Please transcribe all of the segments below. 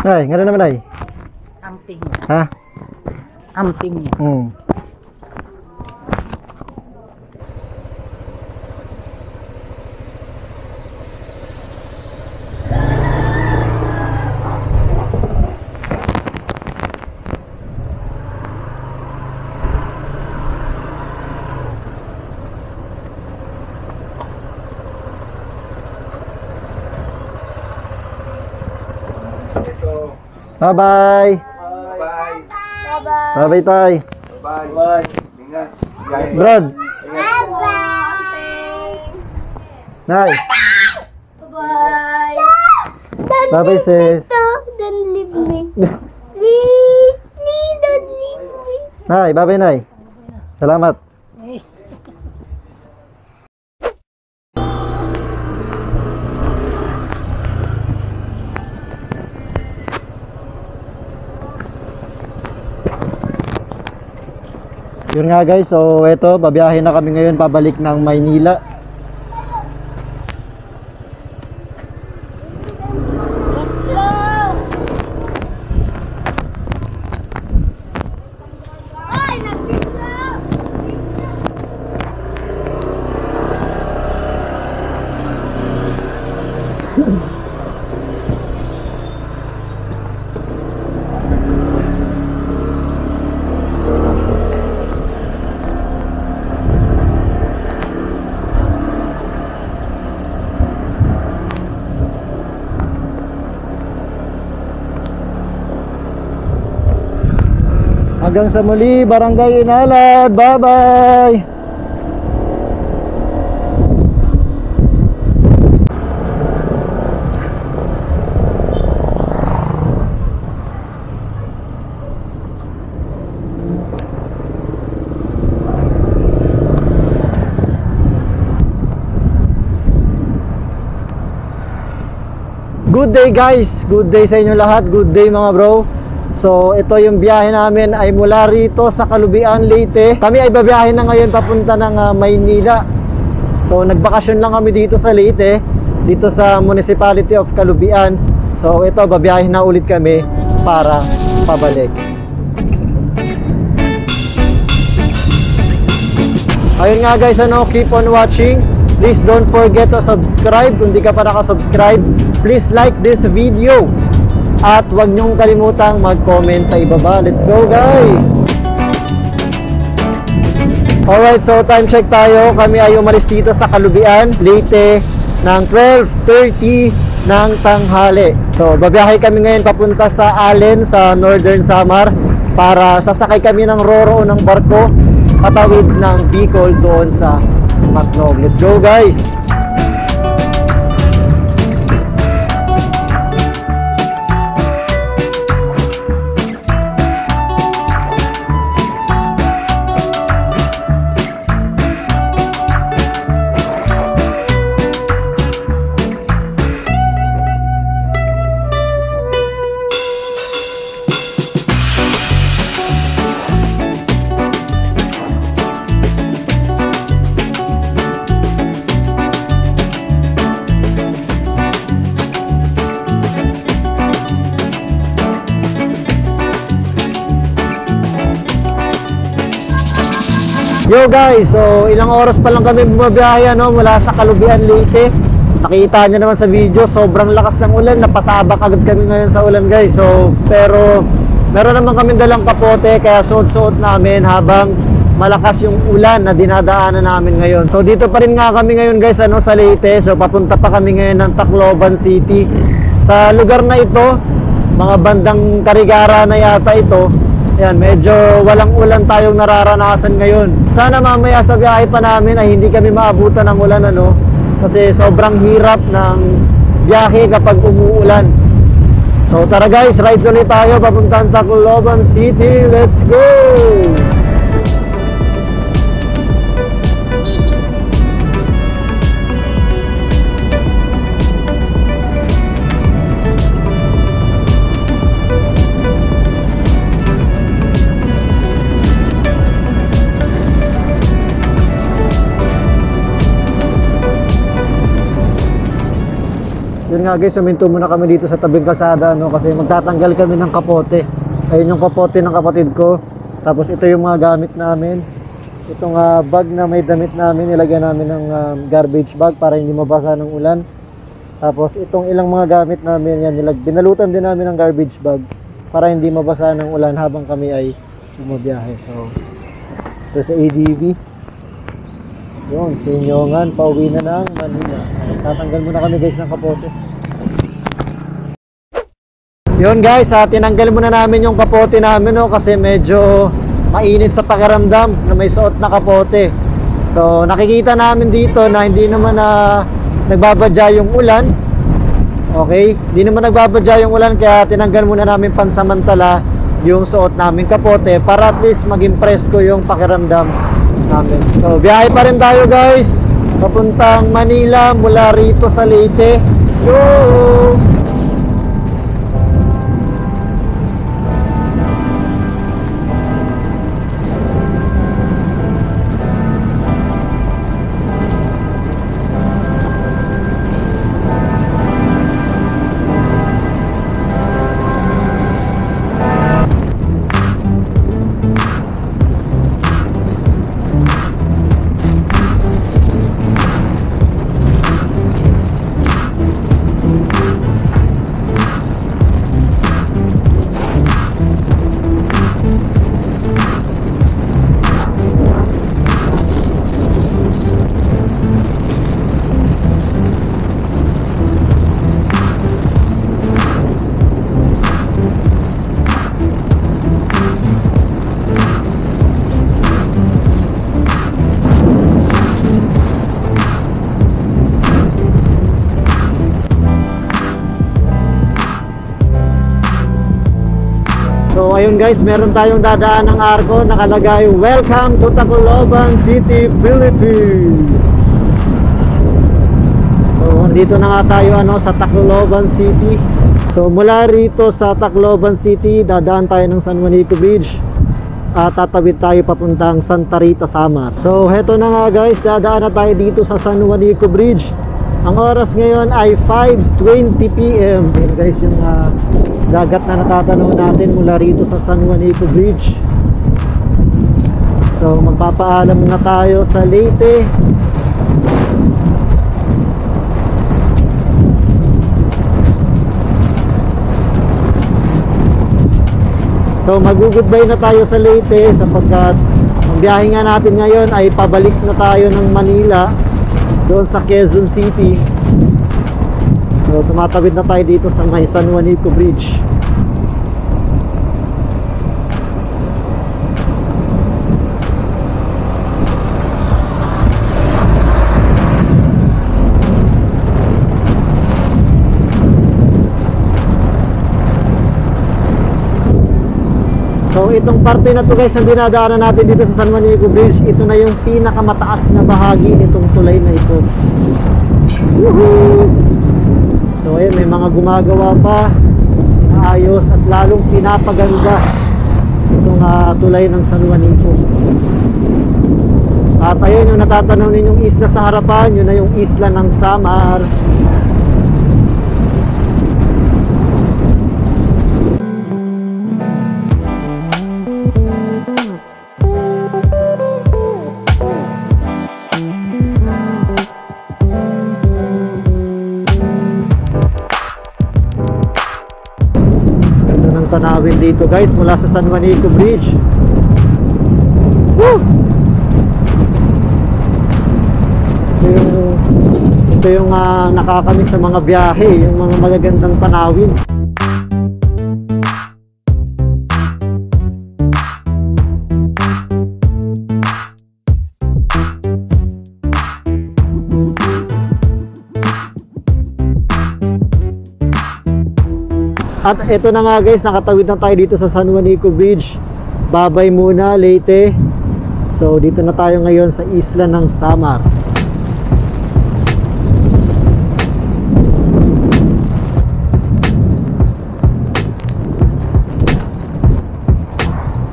Nay, ngano naman ay? Amping. Ha? Amping. Bye-bye. Bye. Bye-bye, tay. Bye. Bye. Ingat. Brad. Nay. Bye. Bye-bye, sis. Don't leave me. Please, please don't leave me. Nay, bye-bye, Nay. Salamat. Yun nga guys, so eto, babiyahe na kami ngayon pabalik ng Maynila. Ay, nagpisa. Hanggang sa muli, Barangay Inalad. Bye-bye! Good day guys! Good day sa inyo lahat. Good day mga bro. So ito yung biyahe namin ay mula rito sa Kalubian, Leyte. Kami ay babiyahe na ngayon papunta ng Maynila. So nagbakasyon lang kami dito sa Leyte, dito sa Municipality of Kalubian. So ito, babiyahe na ulit kami para pabalik. Ayun nga guys, keep on watching. Please don't forget to subscribe. Kung di ka pa nakasubscribe, please like this video. At huwag niyong kalimutang mag-comment sa ibaba. Let's go guys! Alright, so time check tayo. Kami ay umalis dito sa Kalubian, Leyte ng 12:30 ng tanghali. So babiyahe kami ngayon papunta sa Allen sa Northern Samar para sasakay kami ng Roro ng barko patawid ng Bicol doon sa Macnog. Let's go guys! Yo guys, so ilang oras pa lang kami bumabiyahe mula sa Kalubian, Leyte. Nakita nyo naman sa video, sobrang lakas ng ulan. Napasabak agad kami ngayon sa ulan guys. So, pero meron naman kami dalang kapote, kaya suot-suot namin habang malakas yung ulan na dinadaanan namin ngayon. So dito pa rin nga kami ngayon guys sa Leyte. So papunta pa kami ngayon ng Tacloban City. Sa lugar na ito, mga bandang Carigara na yata ito. Yan, medyo walang ulan tayong nararanasan ngayon. Sana mamaya sa biyahe pa namin ay hindi kami maabutan ng ulan kasi sobrang hirap ng biyahe kapag umuulan. So tara guys, ride ulit tayo papuntang Tacloban City. Let's go! Yun ayun nga guys, huminto muna kami dito sa tabing kalsada, no, kasi magtatanggal kami ng kapote. Ayun yung kapote ng kapatid ko. Tapos ito yung mga gamit namin. Itong bag na may damit namin, nilagyan namin ng garbage bag para hindi mabasa ng ulan. Tapos itong ilang mga gamit namin, yan, binalutan din namin ng garbage bag para hindi mabasa ng ulan habang kami ay bumabiyahe. So, ito sa ADV. Yun, Sinyongan, pauwi na ng Manila. Tatanggal muna kami guys ng kapote. Yun guys, tinanggal muna namin yung kapote namin, no, kasi medyo mainit sa pakiramdam na may suot na kapote. So nakikita namin dito na hindi naman nagbabadya yung ulan. Okay, hindi naman nagbabadya yung ulan, kaya tinanggal muna namin pansamantala yung suot namin kapote para at least maging presko yung pakiramdam namin. So biyahe pa rin tayo guys, papuntang Manila mula rito sa Leyte. Go! So ayun guys, meron tayong dadaan ng arko, nakalagay welcome to Tacloban City, Philippines. So andito na nga tayo sa Tacloban City. So mula rito sa Tacloban City, dadaan tayo ng San Juanico Bridge at tatawid tayo papuntang Santa Rita, Samar. So heto na nga guys, dadaan na tayo dito sa San Juanico Bridge. Ang oras ngayon ay 5:20 PM. Ayan guys, yung dagat na natatanaw natin mula rito sa San Juanico Bridge. So magpapaalam na tayo sa Leyte. So mag-goodbye na tayo sa Leyte sapagkat ang biyahe nga natin ngayon ay pabalik na tayo ng Manila doon sa Quezon City. So tumatawid na tayo dito sa may San Juanico Bridge. So itong parte na to guys, ang dinadaanan natin dito sa San Juanico Bridge, ito na yung pinakamataas na bahagi nitong tulay na ito. Woohoo! So ayun, may mga gumagawa pa na ayos at lalong pinapaganda itong tulay ng San Juanico. At ayun, yung natatanaw ninyong isla sa harapan, yun na yung isla ng Samar. Tanawin dito guys mula sa San Juanico Bridge. Woo! Ito yung nakakamiss sa mga biyahe, yung mga magagandang tanawin. At ito na nga guys, nakatawid na tayo dito sa San Juanico Bridge. Babay muna Leyte. So dito na tayo ngayon sa isla ng Samar.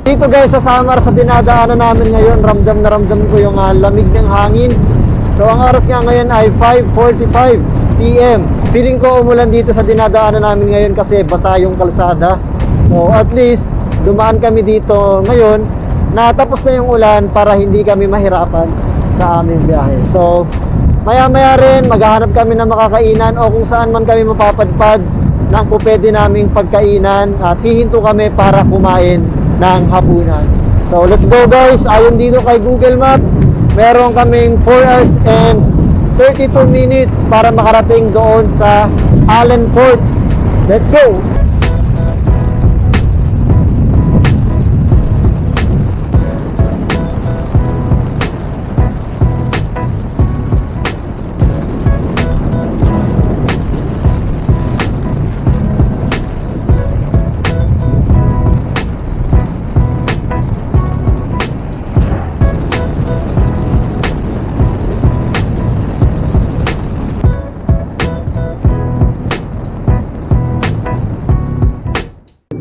Dito guys sa Samar, sa dinadaanan namin ngayon, ramdam na ramdam ko yung lamig ng hangin. So ang oras nga ngayon ay 5:45 PM. feeling ko umulan dito sa dinadaanan namin ngayon kasi basa yung kalsada. So at least dumaan kami dito ngayon, natapos na yung ulan para hindi kami mahirapan sa aming biyahe. So maya rin maghahanap kami ng makakainan o kung saan man kami mapapadpad ng pwede naming pagkainan at hihinto kami para kumain ng hapunan. So let's go guys. Ayon dito kay Google Maps, meron kaming 4 hours and 32 minutes para makarating doon sa Allen Port. Let's go!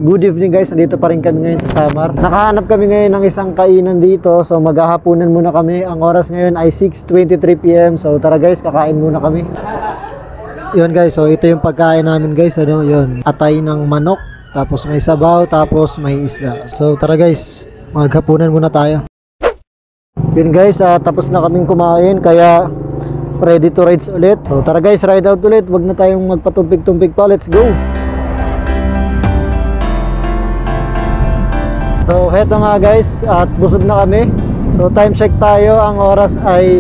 Good evening guys, nandito pa rin kami ngayon sa Samar. Nakahanap kami ngayon ng isang kainan dito. So maghahapunan muna kami. Ang oras ngayon ay 6:23 PM. So tara guys, kakain muna kami. Yun guys, so ito yung pagkain namin guys. Ano, yun, atay ng manok, tapos may sabaw, tapos may isda. So tara guys, maghapunan muna tayo. Yun guys, tapos na kaming kumain, kaya ready to ride ulit. So tara guys, ride out ulit. Wag na tayong magpatumpik-tumpik pa. Let's go! So heto nga guys, at busog na kami. So time check tayo, ang oras ay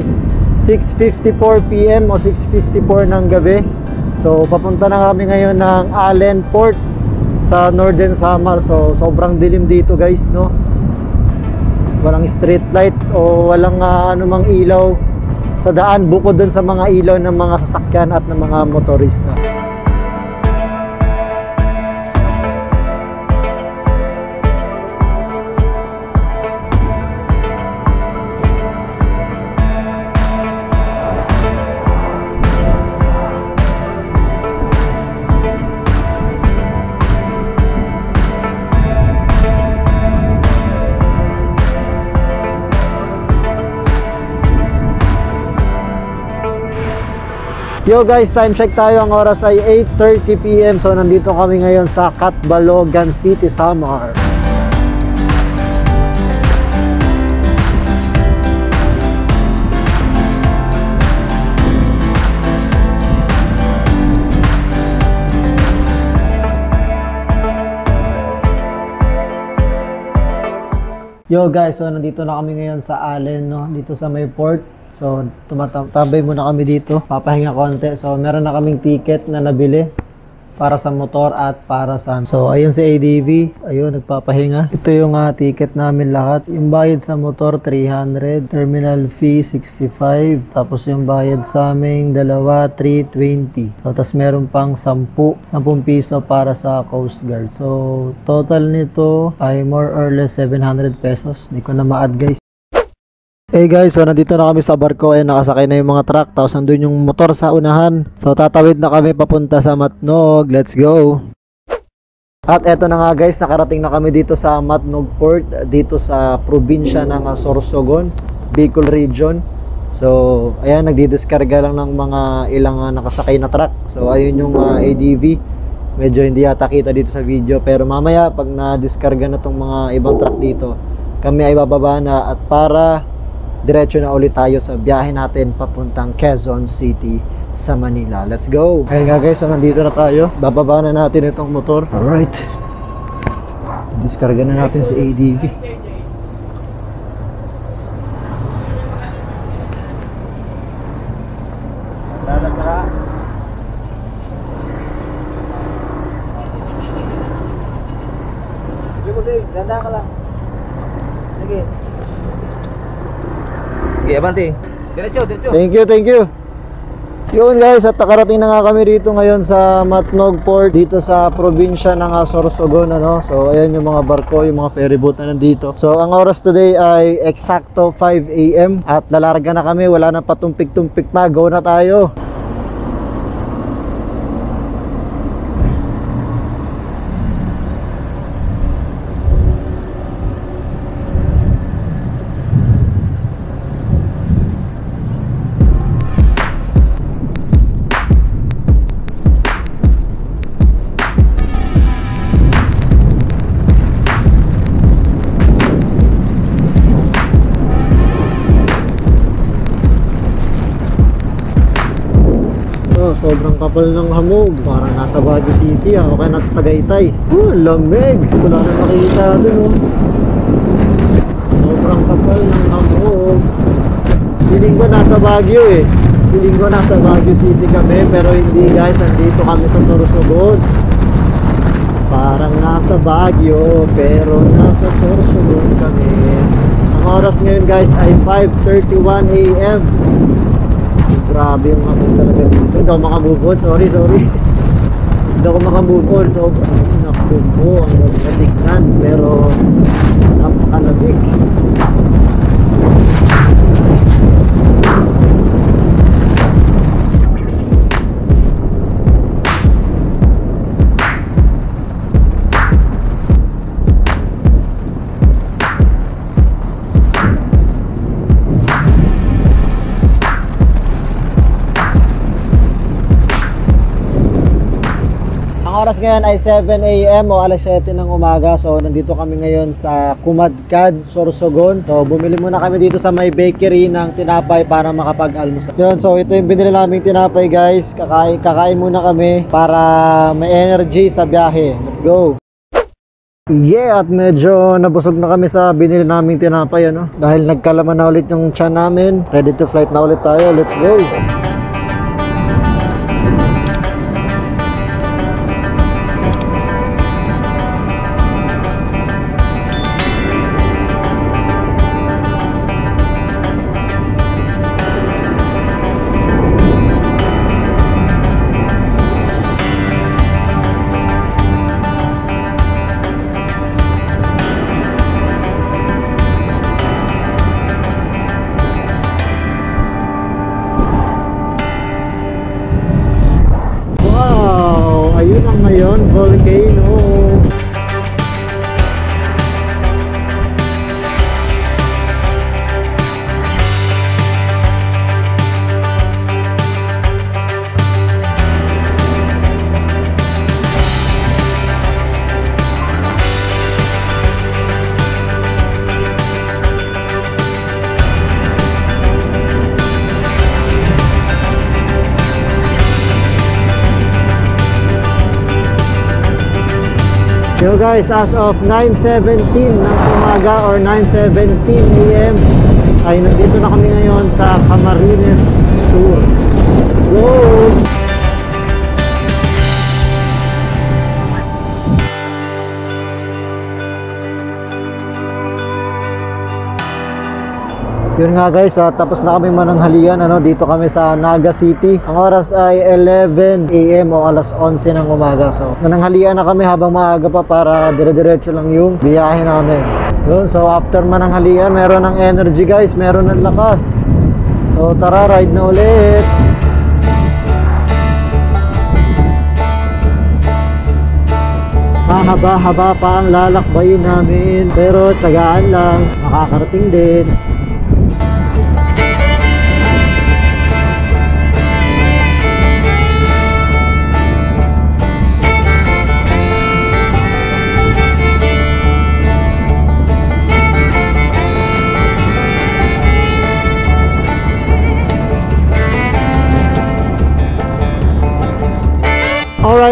6:54 PM o 6:54 ng gabi. So papunta na kami ngayon ng Allen Port sa Northern Samar. So sobrang dilim dito guys, no? Walang street light o walang anumang ilaw sa daan bukod dun sa mga ilaw ng mga sasakyan at ng mga motorista. Yo guys, time check tayo, ang oras ay 8:30 PM. So nandito kami ngayon sa Catbalogan City, Samar. Yo guys, so nandito na kami ngayon sa Allen, no? Dito sa may port. So, tumatabay muna kami dito, papahinga konti. So, meron na kaming ticket na nabili para sa motor at para sa... So, ayun si ADV, ayun, nagpapahinga. Ito yung ticket namin lahat. Yung bayad sa motor, 300. Terminal fee, 65. Tapos yung bayad sa aming dalawa, 320. So, tapos meron pang 10 piso para sa Coast Guard. So, total nito ay more or less 700 pesos. Hindi ko na ma-add guys. Hey guys, so nandito na kami sa barko, nakasakay na yung mga truck, tapos nandun yung motor sa unahan. So tatawid na kami papunta sa Matnog. Let's go! At eto na nga guys, nakarating na kami dito sa Matnog Port, dito sa probinsya ng Sorsogon, Bicol Region. So ayan, nagdidiskarga lang ng mga ilang nakasakay na truck. So ayun yung ADV. Medyo hindi yata kita dito sa video, pero mamaya pag na-diskarga na tong mga ibang truck dito, kami ay bababa na at para diretso na ulit tayo sa biyahe natin papuntang Quezon City sa Manila. Let's go! Ayun nga guys, so nandito na tayo. Bababa na natin itong motor. Alright. Diskarga na natin si ADV. Ganda ka lang. Sige. Okay, abante. Diretso. Thank you. Yun guys, at nakarating na nga kami rito ngayon sa Matnog Port, dito sa probinsya ng Sorsogon, ano. So ayan yung mga barko, yung mga ferryboat na nandito. So ang oras today ay eksakto 5 AM at lalarga na kami, wala na patumpik-tumpik pa, go na tayo. sobrang kapal ng hamog. Parang nasa Baguio City o kaya nasa Tagaytay. Lamig. Wala na nakita dun oh. Sobrang kapal ng hamog. Feeling ko nasa Baguio eh. Feeling ko nasa Baguio City kami, pero hindi guys, nandito kami sa Sorsogon. Parang nasa Baguio, pero nasa Sorsogon kami. Ang oras ngayon guys ay 5:31 AM. Grabe yung hamog talaga dito. Hindi ako makamove on, sorry. Hindi ako makamove on, sobrang nakubo ang natignan, pero napakalamig. Oras ngayon ay 7 AM o alas 7 ng umaga. So nandito kami ngayon sa Kumadkad, Sorsogon. So bumili muna kami dito sa may bakery ng tinapay para makapag-almusal. Yun, so ito yung binili naming tinapay guys. Kakain muna kami para may energy sa biyahe. Let's go! Yeah, at medyo nabusog na kami sa binili naming tinapay ano. Dahil nagkalaman na ulit yung tiyan namin. Ready to flight na ulit tayo. Let's go! Ayun ang ngayon, volcano. Yo guys, as of 9:17 ng umaga or 9:17 AM ay nandito na kami ngayon sa Camarines Sur. Go! Yun nga guys, tapos na kami mananghalian ano, dito kami sa Naga City. Ang oras ay 11 AM o alas 11 ng umaga. So nananghalian na kami habang maaga pa para dire-diretso lang yung biyahe namin. Yun, so after mananghalian, meron ng energy guys, meron ng lakas. So tara, ride na ulit. Mahaba-haba pa ang lalakbayin namin, pero tsagaan lang, makakarating din.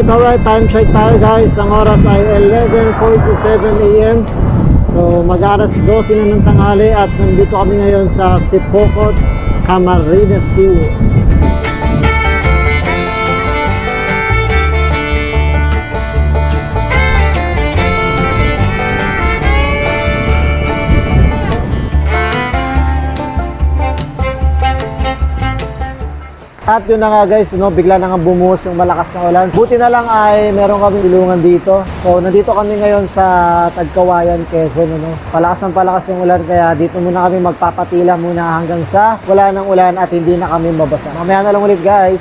Alright, time check tayo guys. Ang oras ay 11:47 AM. So mag-aras 12 na ng tanghali at nandito kami ngayon sa Sipocot, Camarines Sur. At yun na nga guys, no, bigla na nga bumuhos yung malakas na ulan. Buti na lang ay meron kami tulungan dito. So nandito kami ngayon sa Tagkawayan, Quezon. No? Palakas ng palakas yung ulan, kaya dito muna kami magpapatila muna hanggang sa wala ng ulan at hindi na kami mabasa. Mamaya na lang ulit guys.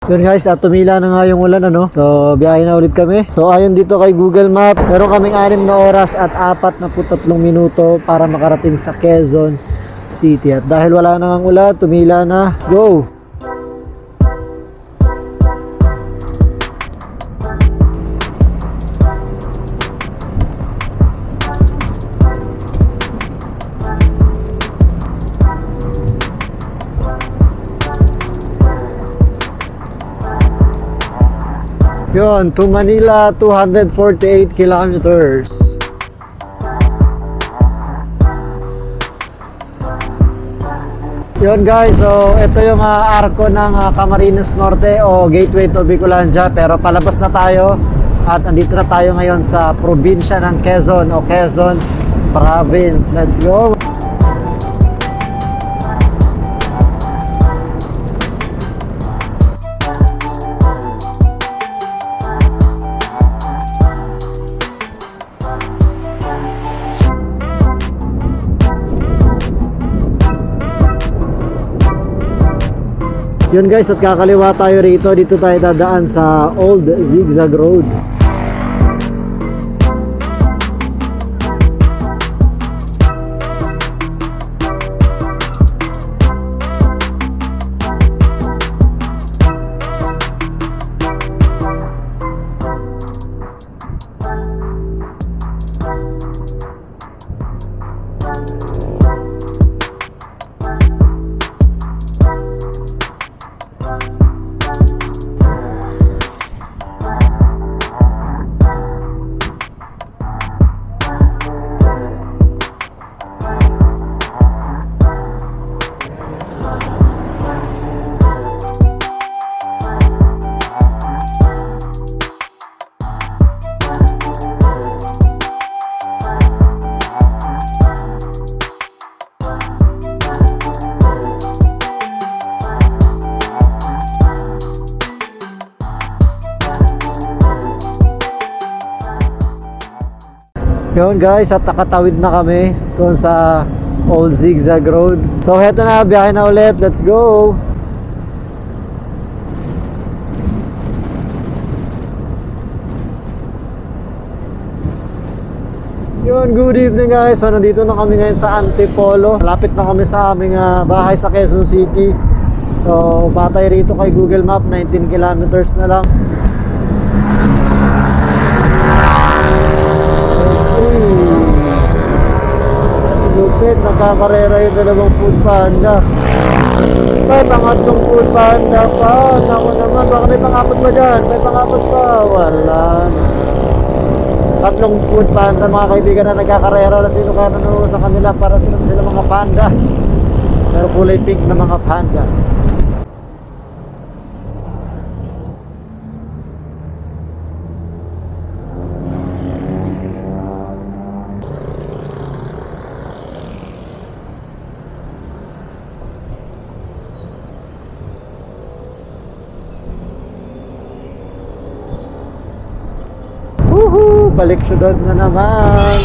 Yun guys, tumila na nga yung ulan ano. So biyahe na ulit kami. So ayon dito kay Google Maps, meron kaming 6 na oras at 43 minuto para makarating sa Quezon City. At dahil wala na ng ulan, tumila na. Go! Yun, to Manila, 248 kilometers. Yun guys, so ito yung arko ng Camarines Norte o Gateway to Bicolandia, pero palabas na tayo at andito na tayo ngayon sa probinsya ng Quezon o Quezon Province. Let's go! Yun guys, at kakaliwa tayo rito. Dito tayo dadaan sa Old Zigzag Road. Yun guys, at nakatawid na kami doon sa Old Zigzag Road. So heto na, biyahe na ulit. Let's go! Yun, good evening guys. So nandito na kami ngayon sa Antipolo. Malapit na kami sa aming bahay sa Quezon City. So batay rito kay Google Map, 19 kilometers na lang. Lupit, nakakarera yung dalawang food panda. May pangatlong food panda pa. Naku naman, baka may pangapat pa dyan. May pangapat pa. Wala na. Tatlong food panda mga kaibigan na nagkakarera na sino kaya nanonood sa kanila para sila mga panda. Pero kulay pink na mga panda. Woohoo! Balik syudad na naman.